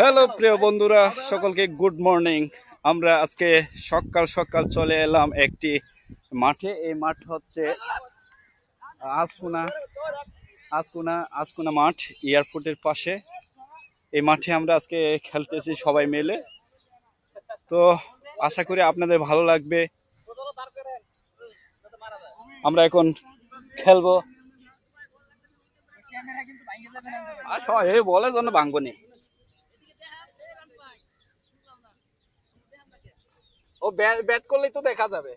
Hello প্রিয় বন্ধুরা, সকলকে গুড মর্নিং। আমরা আজকে সকাল সকাল চলে এলাম একটি মাঠে। এই মাঠ হচ্ছে আজকুনা আজকুনা আজকুনা মাঠ, এয়ারপোর্টের পাশে। এই মাঠে আমরা আজকে খেলতেছি সবাই মিলে। তো আশা করি আপনাদের ভালো লাগবে। আমরা এখন খেলবো। বলে জন্য ভাঙবনি। ও ব্যাট করলেই তো দেখা যাবে।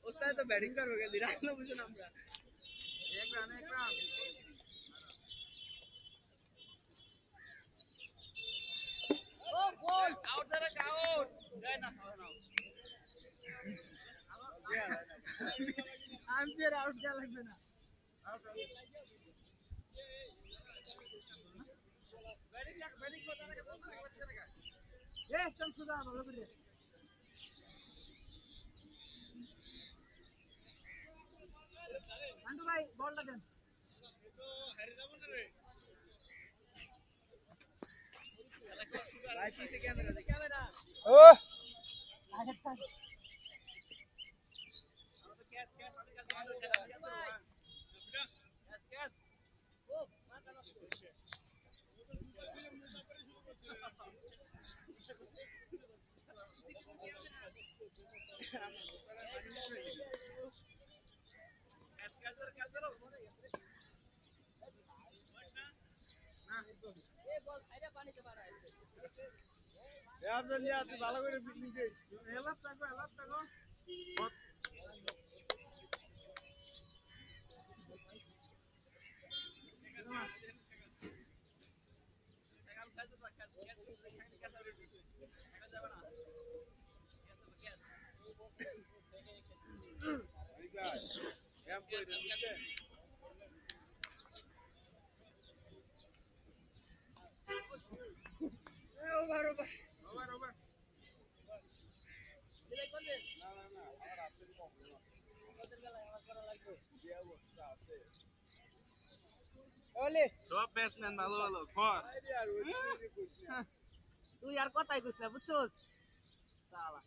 ওস্তাদ তো ব্যাটিং করবে দিরাজ না বুঝুন আমরা এক রান ও বল আউট দাঁড়া আউট যায় না আম্পায়ার আউট দেয়া লাগবে না আউট ব্যাটিং করতে লাগে এ চল সুদা ভালো করে আন্টু ভাই বলটা দেন তো হারি যাব না রে ভাই পিছে ক্যামেরা ও আগে থাক আমরা তো ক্যাচ ও মাথা না ভালো করে হেলাপ থাকো সব ব্যাটসম্যান ভালো ভালো কর তুই আর কথাই কইছ না বুঝছস শালা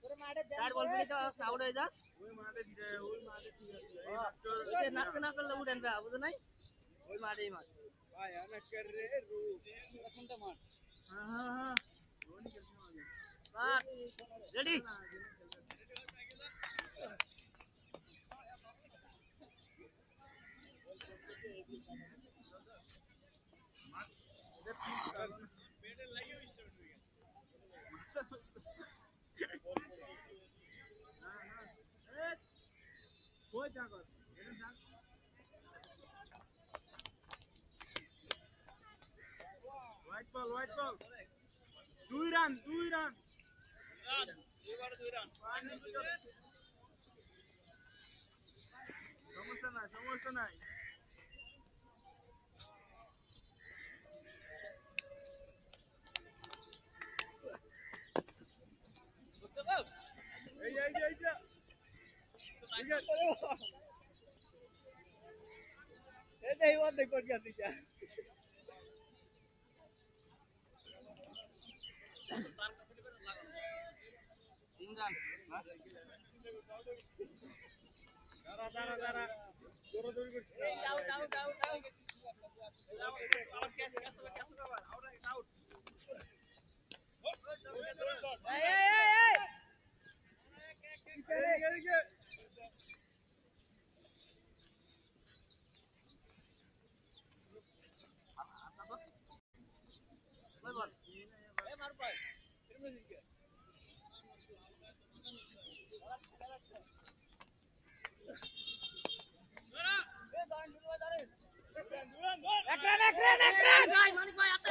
তোরে মাঠে চার বল ফিরে যাস আউট হয়ে যাস ওই মাঠে ঠিক আছে ওই নাচ না করলে উড়েন না বুঝছ নাই ওই মাঠেই মাঠ ভাই আমি কর রে রু কোনটা মাঠ হ্যাঁ মাঠ রেডি বেডে লাগিও স্টার্ট হয়ে গেল কই যাগো হোয়াইট বল 2 রান এবারে 2 রান সমস্যা নাই नहीं वो देखो क्या दिखा दारा जोर जोर कर आउट कैस आउट ভাই মানিক ভাই আতে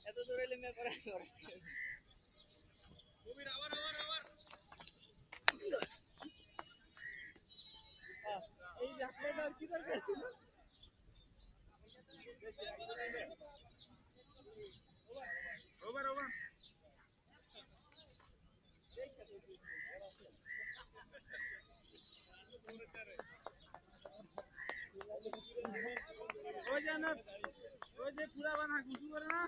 এত দূরে লেমে করে এই রাখবার কি দরকার ছিল ওই জানা ওই যে পুরা বানা কিছু করে না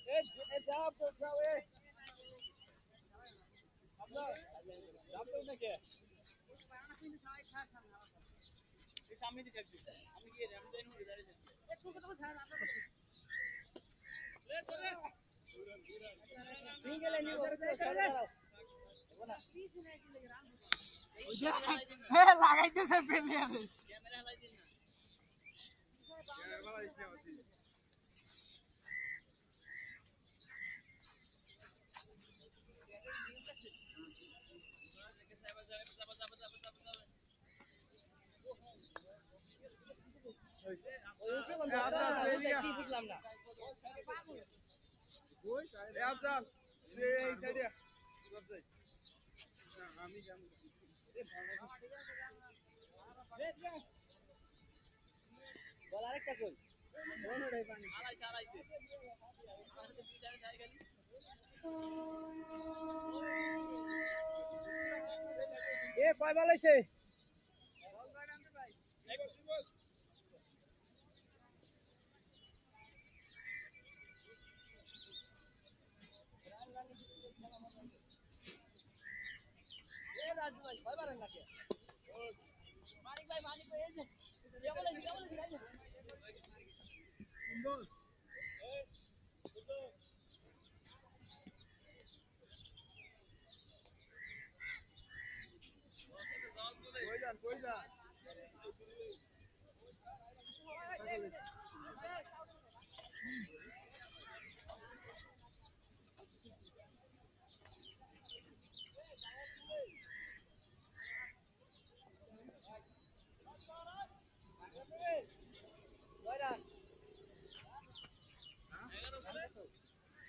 এ যাও তো যাও এ আপনারা যাও তো নাকি এই সামনে দিকে আমি গিয়ে আমি যাই না দাঁড়িয়ে একটু কথা ছাড় আপনারা লে চলে সিঙ্গেল এনি ওরে দাঁড়াও হে লাগাইতেছে ফেলে আছে ক্যামেরা হালাই দিন না ক্যামেরা হালাই দিন কয় বল হইছে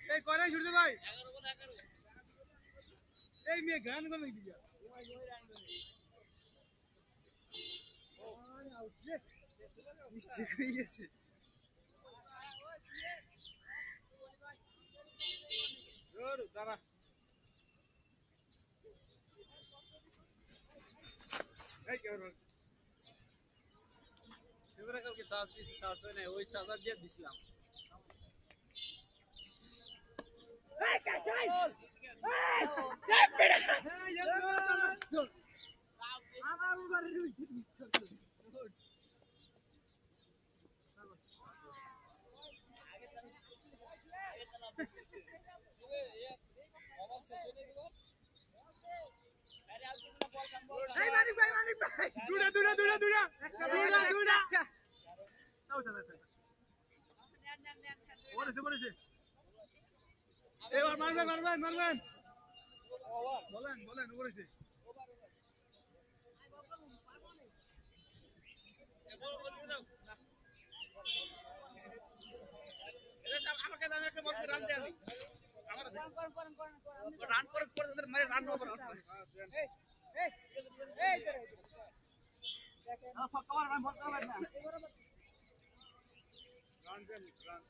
এই করে ছুটতে ভাই 11 এই মেয়ে গান কোন দিয়া মিস্টেক হয়ে গেছে জোর দাঁড়া এই কি হলো সেবারে কালকে চার্জ দিছি চার্জ হয় না ওই চার্জার দিয়ে দিছিলাম এই কাশাই এই দেখ এই আমার উড়ারে রুইছি মিস করতে এই মানিক ভাই দুড়া আও চল ওরে এবার মারবেন বলেন ওরেছে আমাকে দাও একটা বল রান দেন আমার রান করে তাদের মারে রান ওভার এই দেখেন কভার রান না রান দেন রান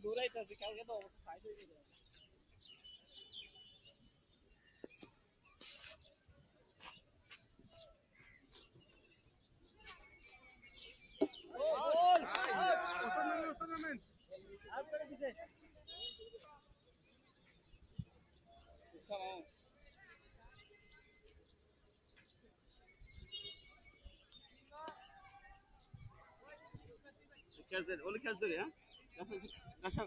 দৌড়াইতেছে কালকে তো অবস্থা ফাইট হয়ে গেছে Olha que as dores, hein? Essa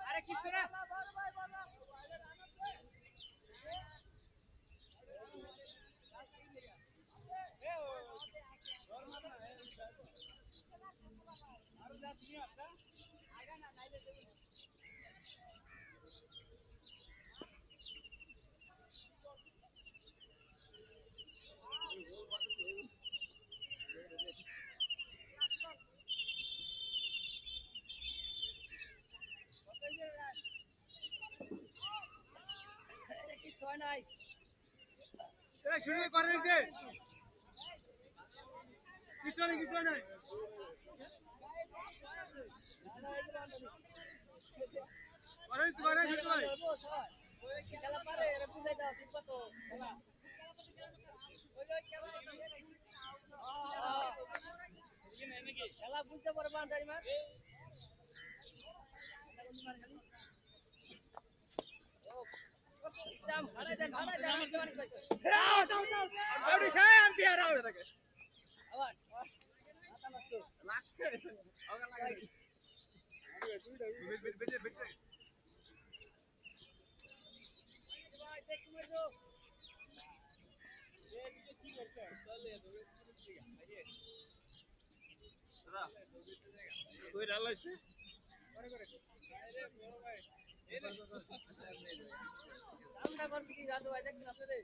আরে কিছু না নাই এই শুরু করে দিছে কিছু নাই করে দিতে ভাই খেলা পারে এর বুঝাই দাও ঠিক তো খেলা খেলা বুঝতে পারবে বান্দারি মার ভাড়া দেন আউট সাই আম্পায়ার আউট থাকে আবার মাথা নষ্ট লাগছে আগা লাগাই বেঁচে কই ডালাইছে আমরা করছি কি জাদু ভাই দেখছেন আপনারা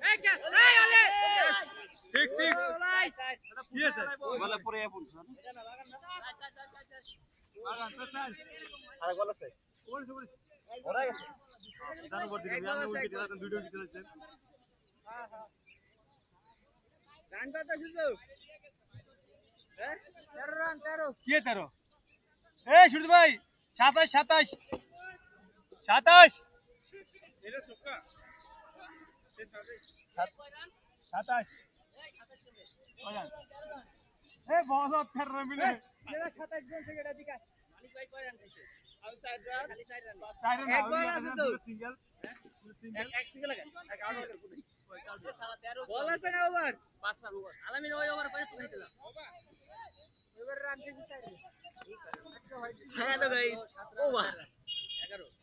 এই গ্যাস এই আলে 6 কি আছে বলে পরে আপন এটা না লাগান না লাগান স্যার আর বল আছে ওরা গেছে জানো বড় দিকে আমি উইকেট দিলাম দুটো উইকেট হয়েছে হ্যাঁ রান কত শুধু হ্যাঁ 13 রান 13 কি 13 এই শুরু ভাই 27 এটা চক্কা এ 27 এ বহুত ফের মিলে এরা 27 জন থেকে এটা দিকা মালিক ভাই কয় রান খাইছে আমি 4 রান খালি 4 রান এক বল আছে তো সিঙ্গেল এক সিঙ্গেল লাগে এক আউট করে পুরো বল আছে না ওভার 5 রান ওভার আলামিন ওই ওভার পরে খাইছিল এবার রান দিয়েছে সাইডে হ্যালো গাইস ওভার 11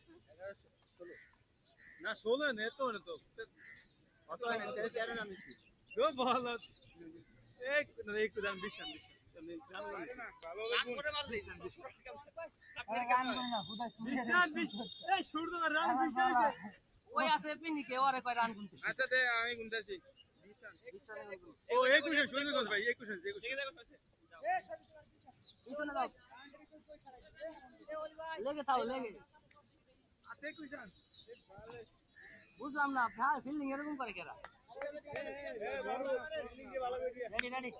না 16 নে তো অত হয় না 13 রান দিছি দো বল এক না এক রান 20 রান ভালো করে মার দিছেন রান করে না খুদাই এই শুট তো রান 20 হইছে ওই আছে পিনি কে ওরে কয় রান গুনতে আচ্ছা দে আমি গুনতাছি 20 রান ও 21 শুরু কর ভাই 21 পিছনে দাও লেগে তাও লেগে আচ্ছা 21 রান বুঝলাম না ভাই ফিল্ডিং এরকম করে কেরা রেডি রেডি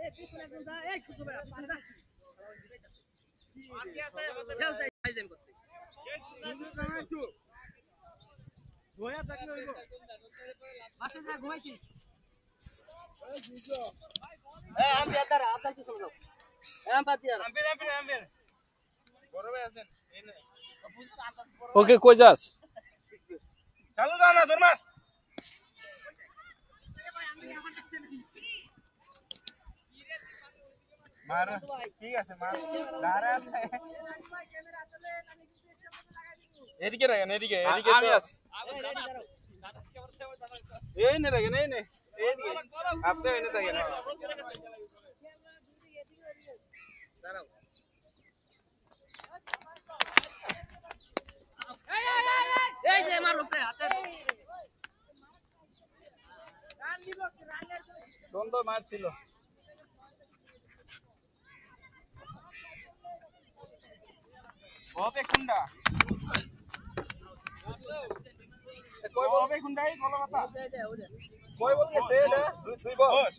এই পিছনে একদম দা এই শুট করে পিছনে দা মাটি আছে খেলতে আইজেন করতে গোয়া থাকলে হইবো বাসে যা ঘুমাইছি এই আমি দাদা আপনার পিছনে যাও এই পাতি আর আম্পের বড় ভাই আছেন এই নে ওকে কই যাস চালু দাও না ধর্মা মার ঠিক আছে মার দাঁড়া এদিকে রাখেন এদিকে এদিকে আমি আছি এই নে রাখেন এই নে এদিকে আপনি এনে থাকেন দাঁড়াও এই যে মার উপরে হাতে সুন্দর মার ছিল ওপে খুন্ডা কই বলবে খুন্ডাই বলো কথা কই বল গেছে এটা দুই বল বস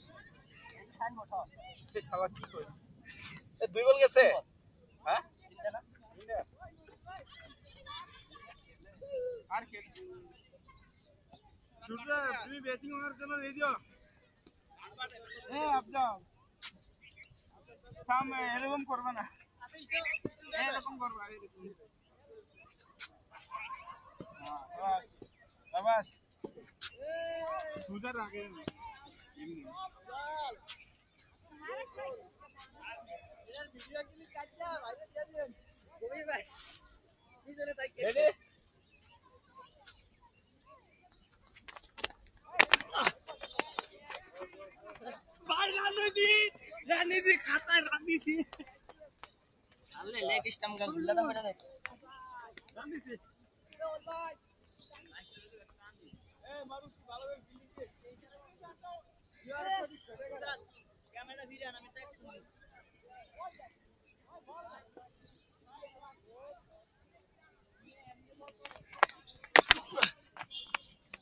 এই শালা কি কই এ দুই বল গেছে হ্যাঁ আর কে সুজা তুমি ব্যাটিং করার জন্য রেডি হও আপজাও সাম এরকম করবে না এরকম করবে এই দেখুন বাস বাস সুজা রাখে এমনি কবির ভাই পিছনে তাকিয়ে রেডি ভাই রানীজি খাতায় রানীজি সামনে লেগ স্টাম্প গাল গুলাটা মেরে দে রানীজি এই মারু ভালো করে ফিলিংছে ক্যামেরা ভিডিও আমি চেক করি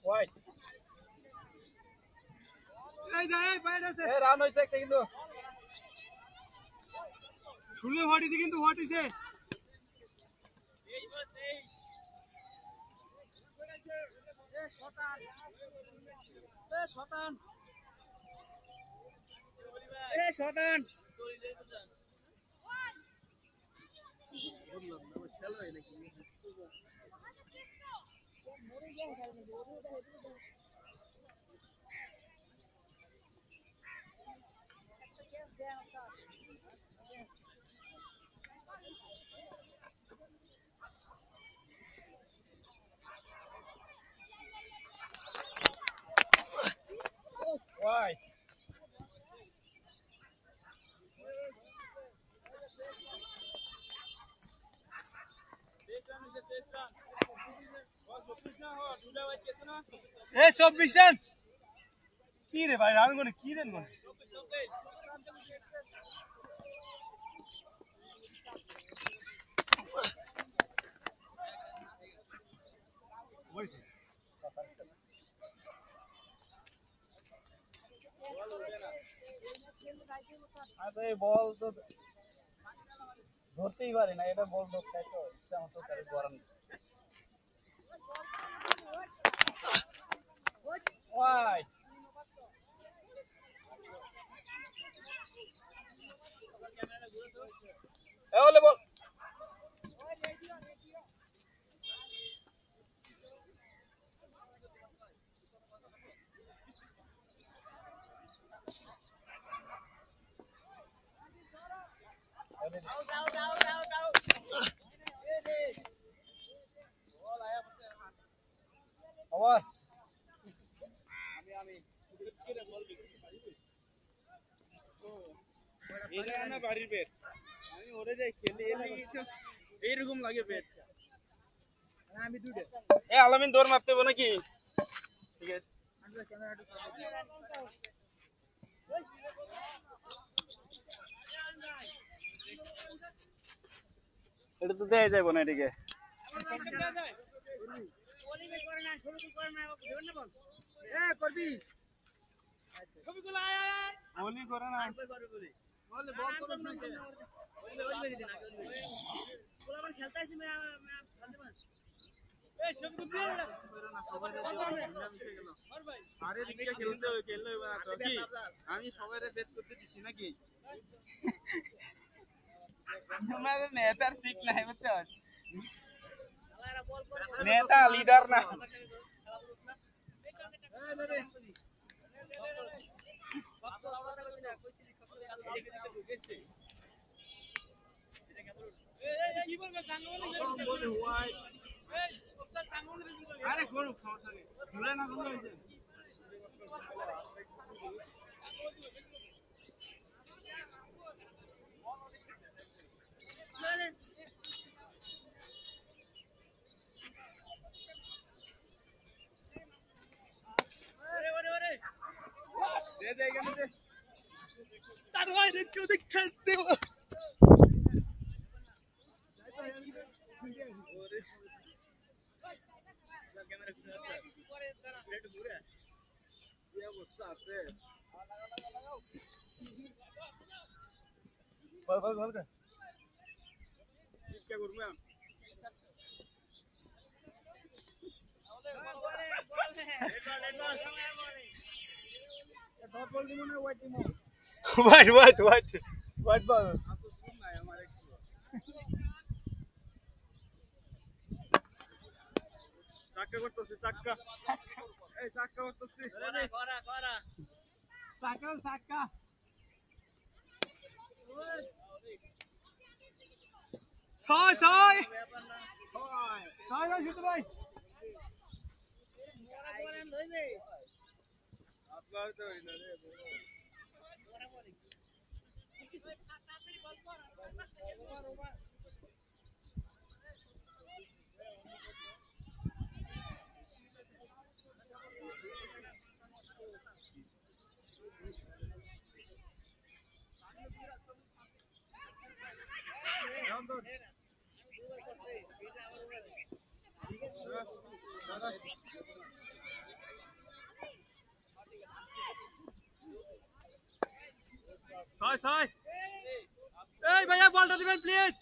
ওয়াইট এই যাই বাইরে আছে এ রান হইছে একটা কিন্তু শুরু হটিছে কিন্তু হটিছে শতান ওয়াইট এই 24 রান কি রে ভাই রান গুলো কি রান গুলো আচ্ছা এই বল তো ধরতেই পারি না এটা বল ধরতে তো ইচ্ছা মতো করে করার ওয়াইট এ বলে বল আবার এটা না বাড়ির পেট আমি ওরে যাই খেলে এইরকম লাগে পেট আমি দুটো এ আলামিন দৌড় মারতে হবে নাকি ঠিক আছে এটা তো দেয়া যাবে না এদিকে বলি করে না আমি সবাই বেদ করতে দিছি নাকি তোমাদের নেতার ঠিক নাই বুঝছস নেতা লিডার না আরে কোন সমস্যা নেই ভুলে না করলে হয়েছে দে দে এখানে দে তার ভাই রে কেউ দেখ খেলতে বল বল বল क्या करूं मैं व्हाइट बॉल সাক্কা করতেছে সাক্কা এই সাক্কা করতেছে করা করা সাক্কা সাক্কা ছয় ছয় ছয় ছয় শুধু ভাই আপনার তো হইল রে ছয় ছয় এই ভাইয়া বলটা দিবেন প্লিজ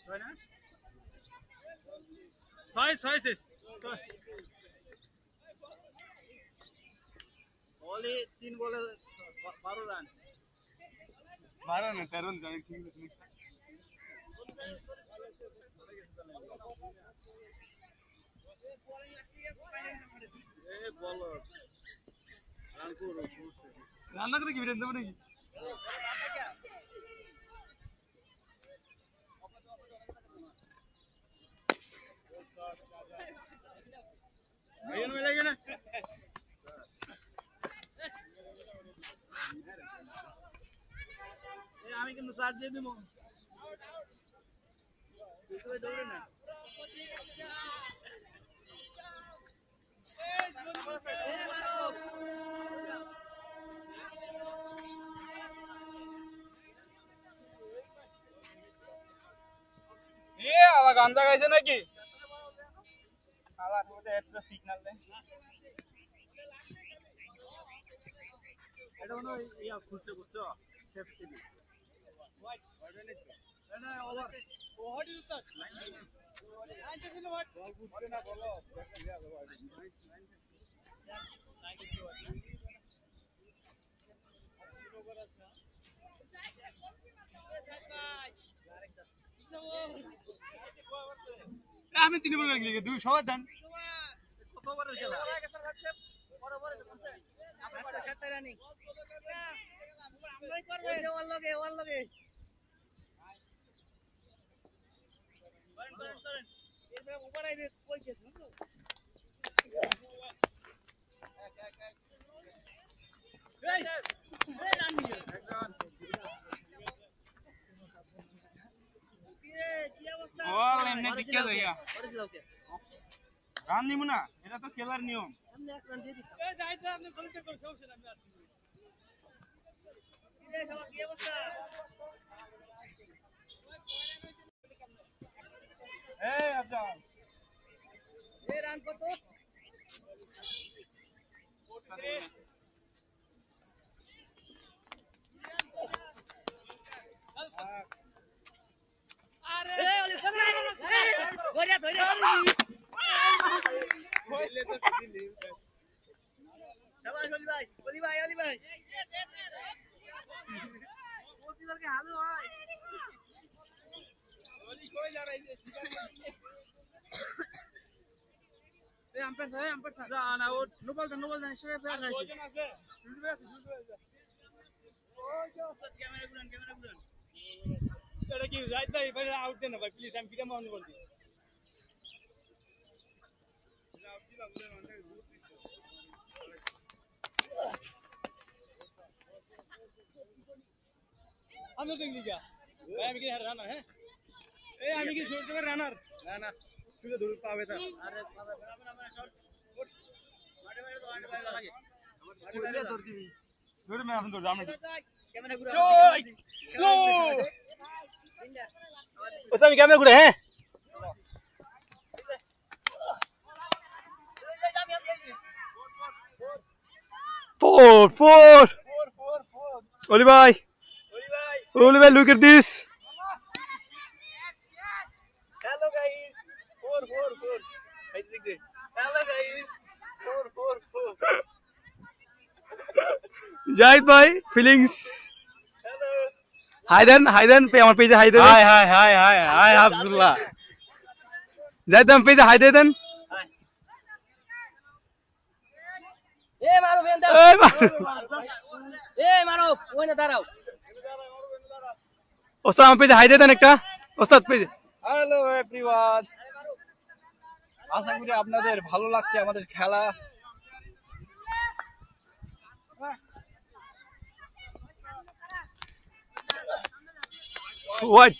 ছয় ছয় সে বলে 3 বলে 12 রান 12 না 13 জানি সিঙ্গেল এ বলো রান করো রান্না করে কি ভিডিও দেব নাকি ভাইয়া মিলে গেল আমি কিন্তু চার্জ দিয়ে দিব তুই দৌড়ে না এ আলা গাঞ্জা গাইছে নাকি আলা ওতে একটা সিগন্যাল দেন এটা মনে হয় ইয়া খুলছে বুঝছো সেফটি দি না over what is that line দিল হোয়াট বল বুঝছে না বলো আমি 3 বল গেলি 2 সবার দান কত ওভারের খেলা বড় বড় আচ্ছা সাতটা রানিং আমরাই করব এই যে ওর লগে করেন এরপরে ওভার আইবে কই গেছ বুঝছো এই রান নিও কি অবস্থা বল এমনি দিকে যাইয়া ওরে দিলাও কে রান নিমু না এটা তো খেলার নিয়ম আমরা এক রান দিয়ে দিতাম এই যাই তো আপনি গলিতে করে সমস্যা না আমি আছি কি রে সবার কি অবস্থা এই আফজাল এই রান কত আরে এই ওলি ধরিয়া কইলে তো দিলি শাবাশ অলি ভাই ওসিবার কে হালু হয় ওলি কই যা রে এই umpire sir run out no ball দেন সরে ফেরা খাইছে ওজন আছে শুরু হয়েছে ক্যামেরা ঘুরান এটা কি যাই তাই ভাই আউট দেন না ভাই প্লিজ আমি কিটা মনে বলছি আমি দেখলি গা ভাই আমি কি রানার হ্যাঁ এই আমি কি শর্ট করে রানার না না তুই তো দূর পাবে তা আরে পাবে না শর্ট মাঠে মাঠে তো আন্ডে বাইরে লাগে মাঠে ধর দিবি ধরে মে আপনি ধর আমি ক্যামেরা ঘুরা জয় স্লো ওটা আমি ক্যামেরা ঘুরে হ্যাঁ Four. Oli bhai. Oli bhai, look at this. Hello guys 4 I think this hello guys 4 Jahid bhai, feelings. hello Hi then. Pay আমার page hi then. hi Abdullah Jahid আমার page hi then. এ মারো Ben দাও এই মারো। এ মারো ওই না দাঁড়াও ওস্তাদ আমার page hi দেন একটা। ওস্তাদ page। হ্যালো এভরিওয়ান, আশা করি আপনাদের ভালো লাগছে আমাদের খেলা। What?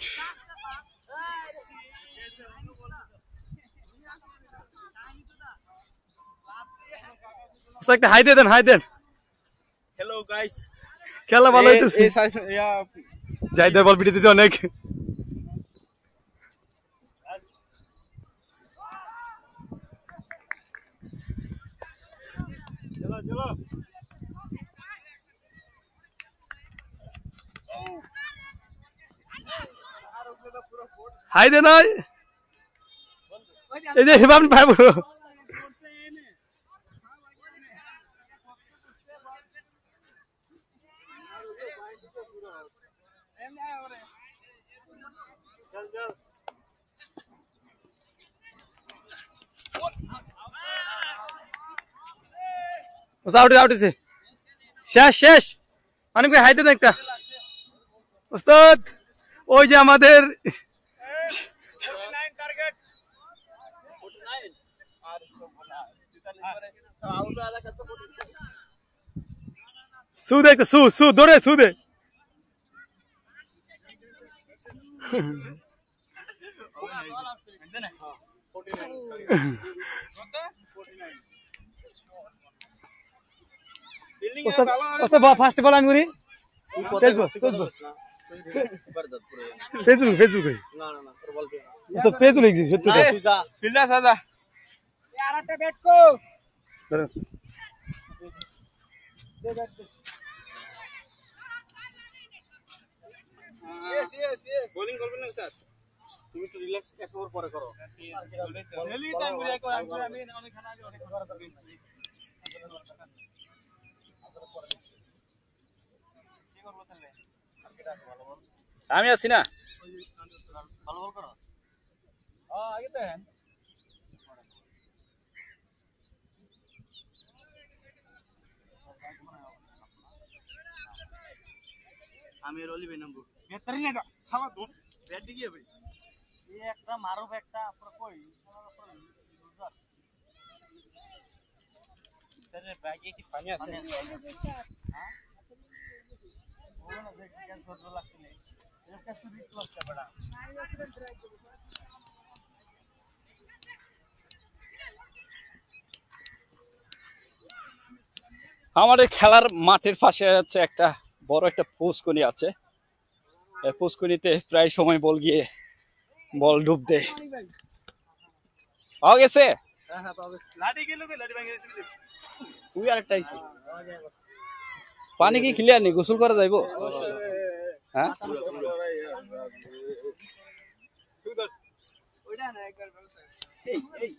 ওস্তাদ একটা hi দেন। hello guys খেলা ভালো হইতেছে। জাহিদ বল পিটে দিছে অনেক। চলো হাই দে নয়। এই যে হেবান পাবো। আউট হয়েছে শেষ অনেক হাই দেন একটা ওস্তাদ ওই যে আমাদের টার্গেট 49 সু দেখ সু দৌড়ে সু দে ফার্স্ট বল আমি করি ফেসবুক লিখছি সত্যি ফিল্ডার সাদা আরেকটা ব্যাট কো yes বোলিং করবেন না স্যার তুমি একটু রিল্যাক্স এক ওভার পরে করো নেলি টাইম করে এক ওভার আমি অনেক খানা আগে অনেক খাবার খাবি আমি আছি না, ভালো বল করো আগে তো আমি রলি ভাই নাম্বার বেতারি না খাওয়া দো ব্যাট দিকে ভাই এই একটা মারো একটা আপনারা কই স্যার ব্যাগে কি পানি আছে হ্যাঁ ওনা দেখ কেন ধরতে লাগছে না একটা চুরি লাগছে বড়া আমাদের খেলার মাঠের পাশে হচ্ছে একটা বড় একটা পুষ্কনি আছে। এই পুষ্কনিতে প্রায় সময় বল ডুব দেয়। পাওয়া গেছে হ্যাঁ পাবে লাঠি গেল কে লাঠি ভাঙে গেছে তুই আরেকটা আইছি পানি কি ক্লিয়ার নেই, গোসল করা যাইবো? হ্যাঁ ওইটা না একবার এই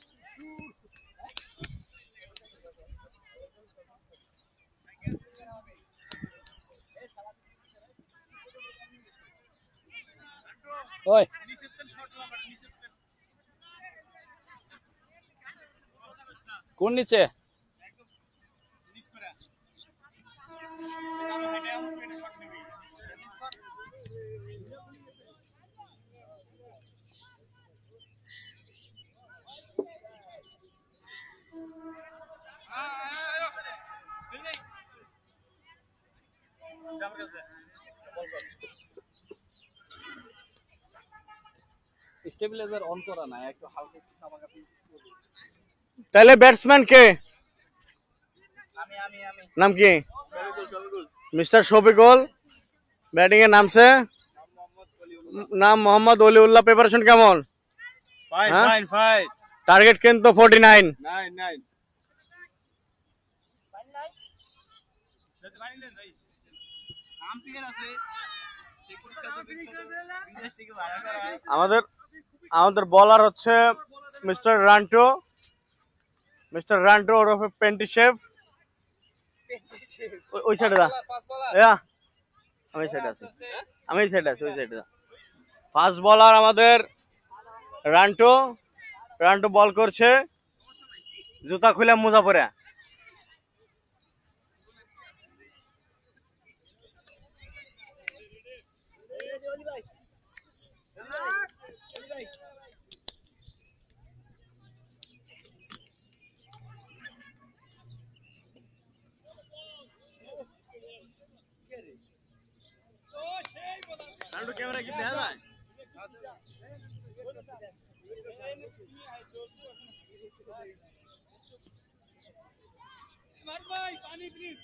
ওই কোন নিচে স্টেবিলাইজার অন করা না, একটু হালকা চাপাচাপি করবো। তাহলে ব্যাটসম্যান কে? আমি আমি আমি নাম কি? মিস্টার শফিকুল ব্যাটিং এ নামছে। নাম মোহাম্মদ অলিউল্লাহ। প্রিপারেশন কেমন? ফাইন হ্যাঁ? ফাইন ফাইন টার্গেট কিন্তু 49। 9 9 আমাদের আমাদের বলার হচ্ছে মিস্টার রান্টো। মিস্টার রান্টো ওরফে পেন্টি শেফ। ওই সাইডে দা। আমি এই সাইডে আছি। আমি এই সাইডে আছি, ওই সাইডে দা। ফাস্ট বলার আমাদের রান্টো। রান্টো বল করছে, জুতা খুলে মোজা পরে। রান্টো ক্যামেরা কি দেখা যায়? मार भाई पानी प्लीज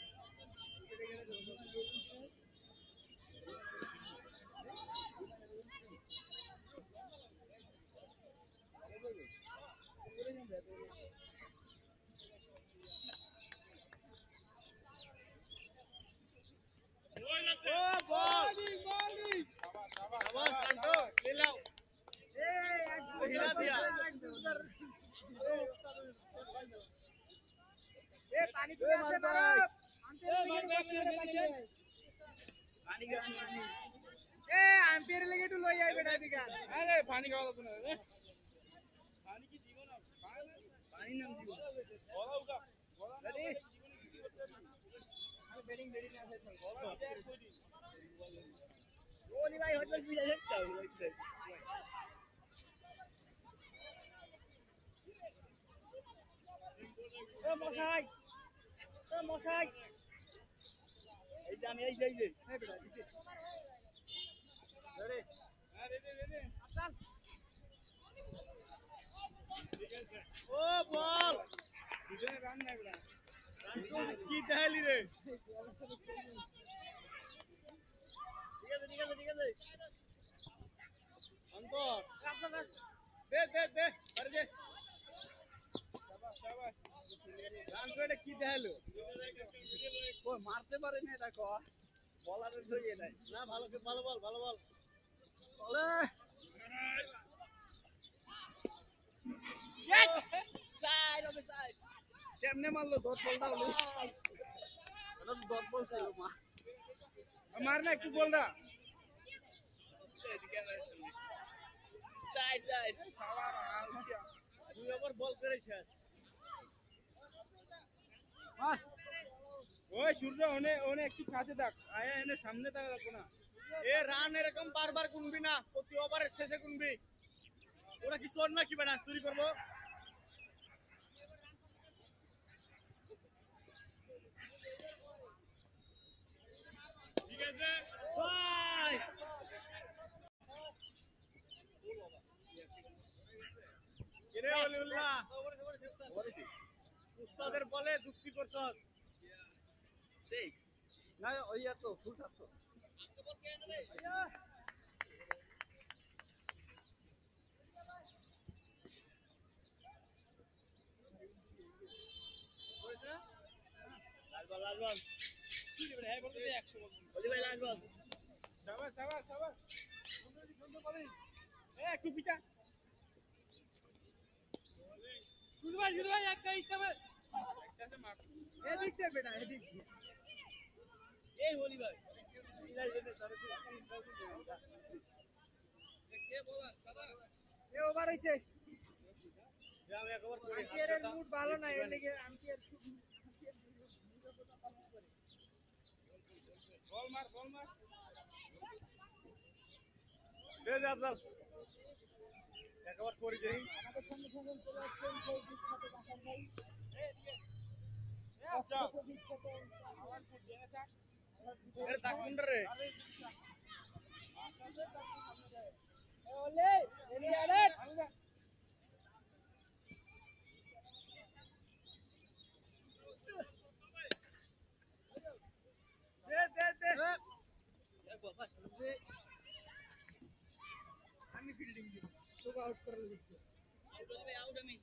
पानी का पानी की जीवन पानी नाम जीवन बोला होगा रेडी बैटिंग रेडी ना है ओली भाई हट भी जा सकता है ए मशाई এই যে আমি এই যে এই বেটা দিছি রেডি রেডি আসান ঠিক আছে ও বল দুজনে রান নাই বেটা রান তো কি দেখালি রে ঠিক আছে অন্তর দে আরে দে শাবাশ রান করে কি দেখালো ও মারতে পারে না এটা কো বলারের ধরিয়ে নাই না ভালো বল বলে সাইড অফ সাইড কেমনে মারলো দত বল দাও এটা তো দত বল ছিল মা মার না একটু বল দা সাইড তুই আবার বল করেছিস ওই সূর্য ওনে একটু কাছে থাক আয়া এনে সামনে থাকা লাগবে না এ রান এরকম বারবার গুনবি না প্রতি ওভারের শেষে গুনবি ওরা কি চোর না কি বেটা চুরি করবো ঠিক আছে কিরে ওলিউল্লাহ উস্তাদের বলে যুক্তি করছস 6 না ওই তো ফুল টাচ তো লাজবান কি রে ভাই বলতে 100 বল বলি ভাই লাজবান সাবাস সুন্দর বলি এ একটু পিটা গুড ভাই একটা হিসাবে একটাতে মার এ দিকতে বেটা এ দিক এই হলি ভাই ইলাই যেতে তার কে বলা দাদা এ ওভার হইছে যাও একবার করে আম্পায়ারের মুড ভালো না এর লাগি আম্পায়ার বল মার দে যা আফজাল একবার করে দেই আমাদের সঙ্গে চলে আসছেন সেই বিখ্যাত কাকার ভাই এই দিকে এ আফজাল আওয়াজ দিয়ে থাক এর তাক কোনটা রে আমি ফিল্ডিং দিব তোকে আউট করে দিচ্ছি আউট আমি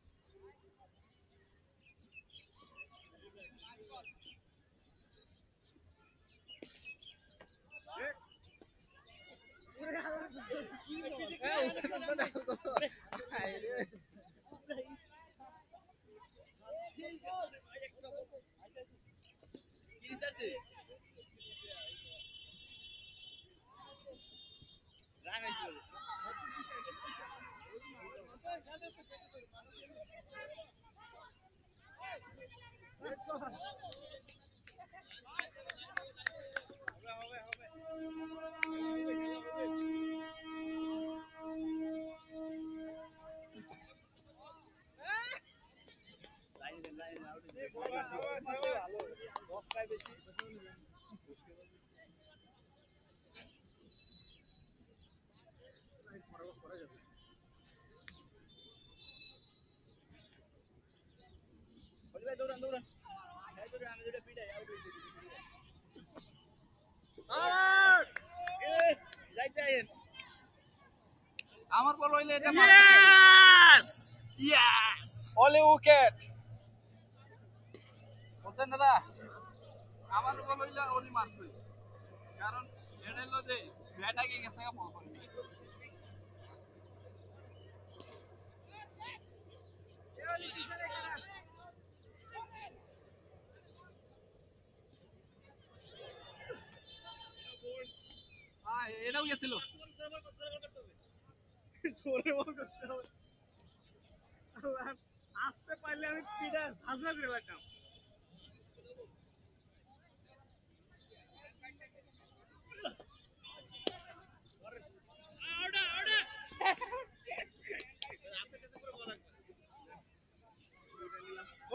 দৌড়ান দৌড়ান আমি যেটা পিটাই আউট হয়েছে আমার বল হইলে এটা ইয়েস ইয়েস অলি উইকেট বুঝছেন দাদা আমার বল হইলে অলি মারবে কারণ এটা হলো যে ব্যাট আগে গেছে বল করে এটাও গেছিল আসতে পারলে আমি পিঠা ঝাঁঝা করে রাখতাম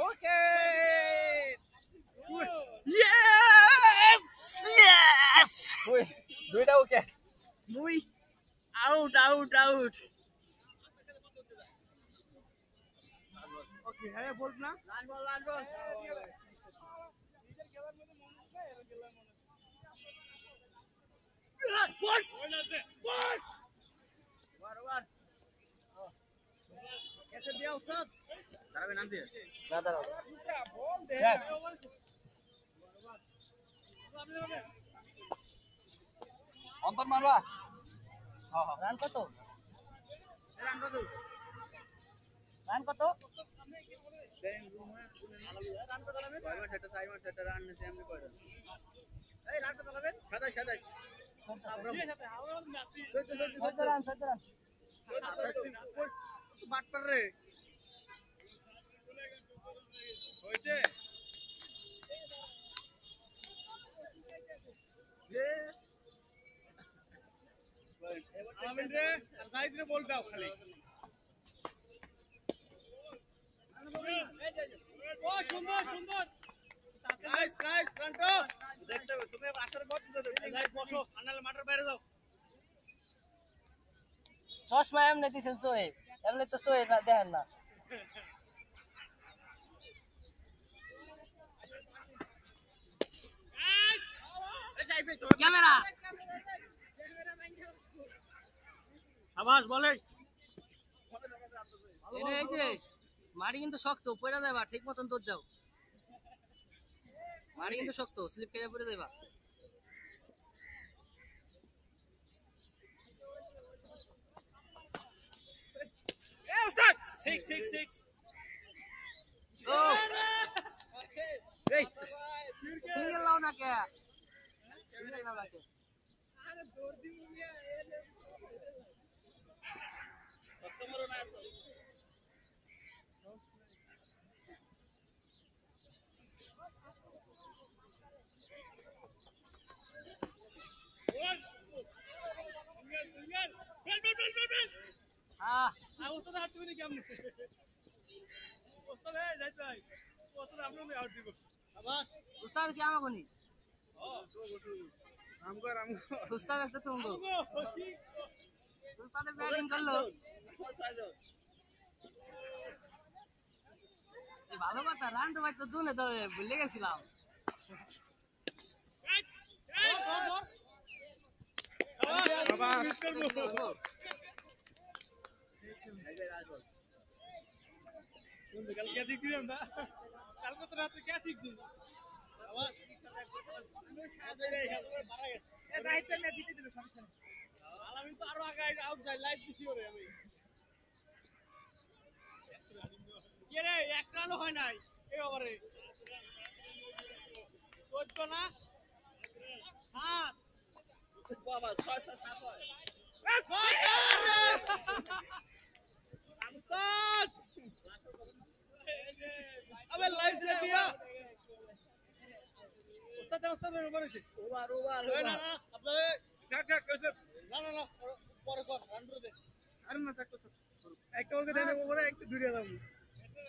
ওকে ইয়েস ইয়েস দুইটা ওকে মুই আউট আউট আউট ওকে হ্যাঁ বল না লাল বল লাল বল कैसे दिया उस्ताद দাঁড়াবে নাম দিয়ে बोल दे অন্তর মারবা রান কত রান কত রান কত রান কত লাগবে সাইমার সেটা রান নেছে এমনি কয়টা এই রান কত লাগবে 27 চোদ্দ রান বাট পার রে হইছে যে আমিন রে সাইড রে বল দাও খালি ও সুন্দর সুন্দর নাইস নাইস কান্টো দেখতে হবে তুমি আসার বল দিতে দাও গাইস বসো আনালে মাঠের বাইরে যাও চশমা এমনি দিছেন চোয়ে এমনি তো চোয়ে দেখেন না ক্যামেরা আবাস বলে এই যে মাটি কিন্তু শক্ত পড়ে যাবা ঠিক মতন তোর যাও মাটি কিন্তু শক্ত স্লিপ খেয়ে পড়ে যাবা এ উস্তাদ 6 ও এই সিঙ্গেল লাও না কে সিঙ্গেল লাও না কে আরে দৌড় দি মুভিয়া সত্যমর না আছে উস্তাদ হাত তুমি কেমন উস্তাদ এই যাইতে ভাই উস্তাদ আপনাকে আউট দিব আবার উস্তাদ কি আমাকে নি সুস্তা দেখতে তুমি সুস্তাদের ব্যাটিং করলো ভালো কথা রান তো ভাই তো দুনে তো ভুলে গেছিলাম कल क्या दिख रही है ना कल को तो रात में क्या दिख रही साहित्य में जीते दिलो समस्या আমি তো আরো আগে আউট যাই লাইভ দিছি ওরে আমি কে রে এক রানও হয় নাই এই ওভারে 14 না হ্যাঁ বাবা 6 7 হয় আমস্তাদ अबे लाइव दे दिया उस्ताद उस्ताद ओवर है ओवर ना ना मतलब क्या कैसे ना पर रन दे अरे ना तक सर एक ओवर के देने ओवर एक दूरिया दाम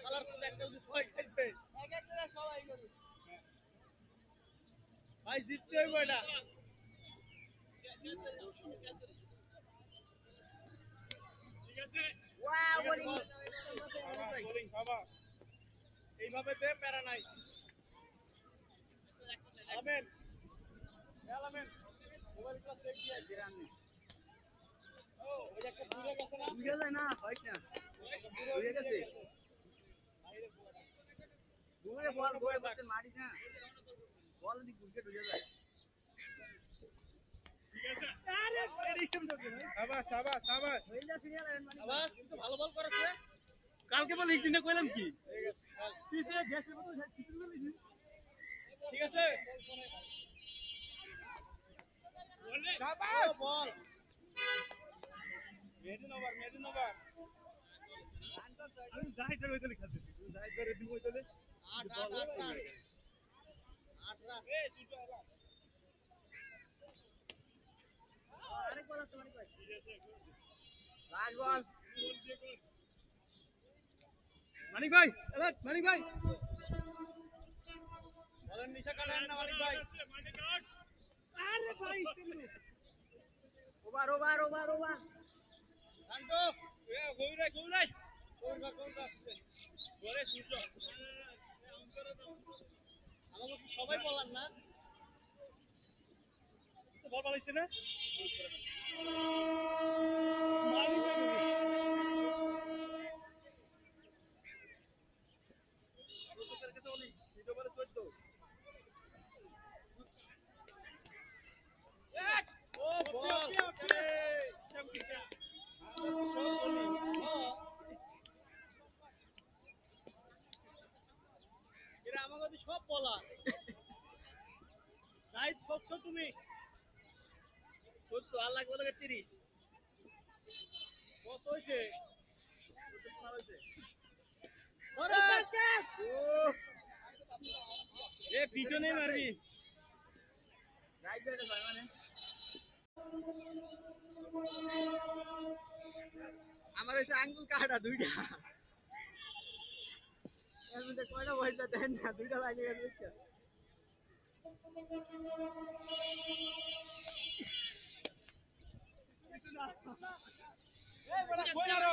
कलर को एक जल्दी सही कैसे एक एक করে সবাই করে भाई জিততে হবে এটা ঠিক আছে ওয়াও বোলিং বাবা এইভাবে দে প্যারা নাই আমেন আমেন মোবাইল ক্লাস রেখে দিয়ে জিরানি ও ওই একটা দূরে গেছে না দূরে যায় না হয় না দূরে গেছে দূরে বল গোয়ে বসে মারি না বল দি গুলকে ঢুকে যায় ঠিক আছে আরে সিস্টেম তো শাবাশ শাবাশ শাবাশ হইলা সিরিয়াল মানে আবার কিন্তু ভালো বল করেছে কালকে বল এই দিনে কইলাম কি পিছে গ্যাসের মতো চিত্র বলেছি ঠিক আছে বলে শাবাশ বল মেডেন ওভার যাই ধরে চলে খেলতে যাই ধরে দিব চলে 8 এ সুটো আবার আরেক বল আছে মানিক ভাই লাস্ট বল মানিক ভাই মানিক ভাই বলেন নিশা কাটেন না মানিক ভাই আরে ভাই ওভার শান্ত এ গৌরাই কোন আসছে বলে সুজো আমাকে সবাই বলান না তো বল বলাইছে না মানিক ভাই সব বলা যাই করছো তুমি 14 আর লাগবে লাগে 30 কত হইছে এ পিছনে মারবি রাইট সাইডে ভাই মানে আমার এসে আঙ্গুল কাটা দুইটা এর মধ্যে কয়টা বলটা দেন না দুইটা লাগে গেছে এই বড় কই না রে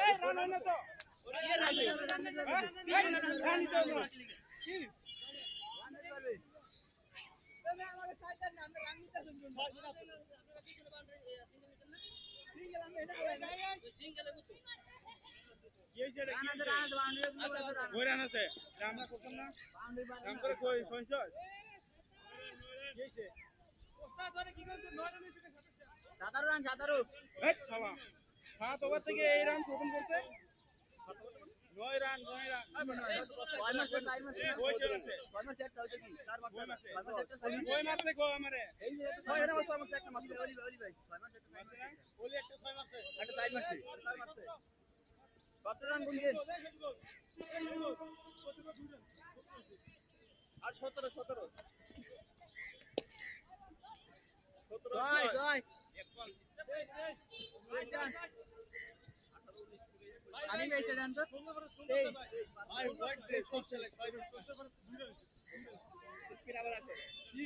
এই রান না তো রান তো কি আমার সাইডের নাম রান নিতে শুনুন সিঙ্গেল আমি এটা সিঙ্গেল বুঝছো এই যে কই রান আছে আমরা করতাম না কাম করে কই কইছস এইছে ওস্তাদ ধরে কি করতে 9 রান নিতে 17 রান 17 এই শালা 7 ওভার থেকে এই রান প্রথম করতে 9 রান 9 রান কয় মাসে কই চলছে কয় মাসে একটা হইছে কি 4 মাসে কয় মাসে গো আমারে এই যে 6 রান মাসে একটা মাসে ওলি ভাই কয় মাসে ওলি একটা 6 মাসে একটা 4 মাসে 4 মাসে কত রান গুনছেন আর 17 জয় আমি মেসে দেন তো ভাই হোয়াট ডে সব চলে 6 আবার আছে কি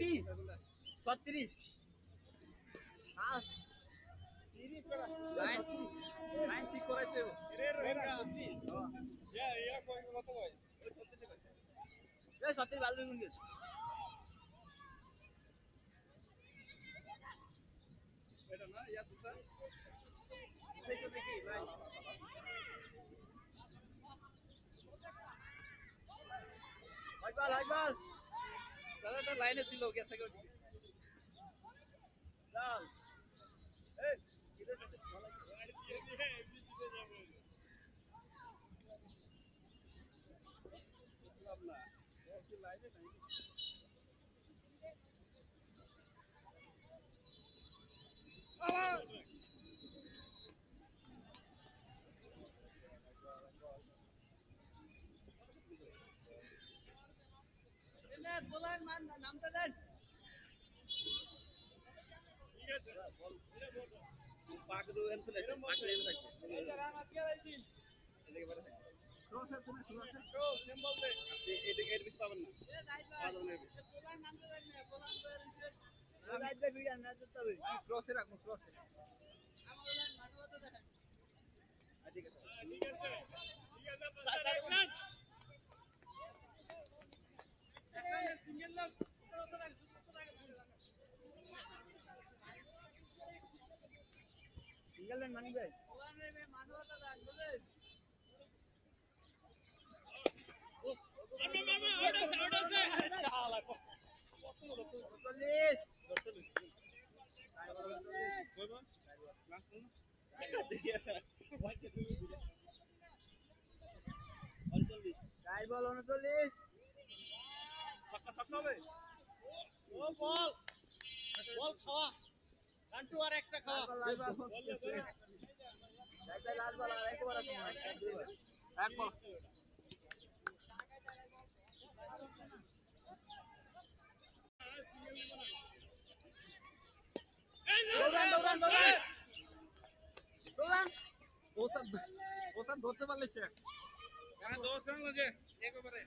কি 36 লাইন ঠিক করাইতে সত্যি ভালো গেছে এটা না ইয়া দুটা দেখো দেখি ভাই হাইবাল দাদাটা লাইনে ছিল গেছে গো চল এই কিরে নামতে দেন ঠিক আছে পাক দুন চলে পাক লেন থাকে রান আটকে আইছিস এদিকে পারে ক্রসে তুমি ক্রসে তো সিম্বল দে এদিকে এর বিশ পাবেন না এ রাইট বলার নামতে দেন না বলার রাইট দে ভিডিও না তো তবে ক্রসে রাখো ক্রসে আমাদের মানবতা দেখেন ঠিক আছে ঠিক আছে সিঙ্গেল লোক সিঙ্গেল ম্যান মানি ভাই ওখানে মে মানবতা দান বলে আউট আছে শালা কত লোক 40 রাইট বল 39 সাতটা হবে ও বল বল খাওয়া কান্টু আর একটা খাওয়া লাল বল আর একবার এক বল দৌড়ান ওসব ধরতে পারলে শেষ হ্যাঁ 10 রান লাগে একবারে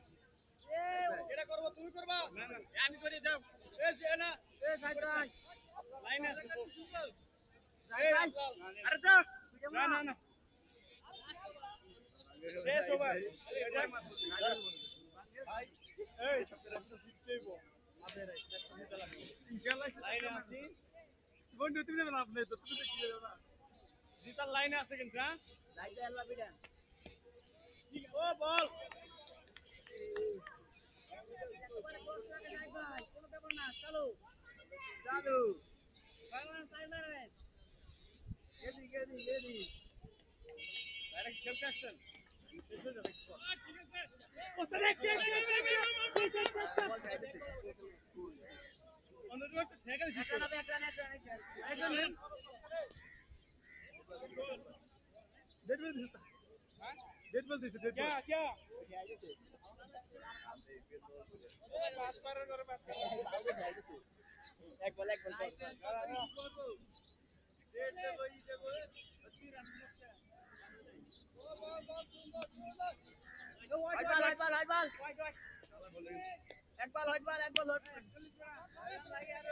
এটা করব তুমি করবা না না আমি করে দাও এই যে না এই সাইড রাই লাইন আছে আরে যা না না না শেষ হবে ভাই এই জিততেইবো আমাদের ইনশাআল্লাহ লাইনে আছি বন্ধু তুমি না আপনি তো তুমি কি দেব না জিতার লাইনে আছে কিন্তু হ্যাঁ লাইনে আল্লাহ বিদান ও বল চালু চালু সাইলেন্স গেদি গেদি গেদি ডাইরেক্ট খেলতে আসছেন এসে যাবে ঠিক আছে ওস্তাদ এক অনুরোধ ঠেকা দিচ্ছি না এক রান डेड बॉल दिसता हां डेड बॉल दिसता डेड बॉल क्या ए बात कर बात एक बॉल डेड दे वो 80 रन ओ बॉल सुंदर हाइट बॉल एक बॉल हाइट बॉल लगे यार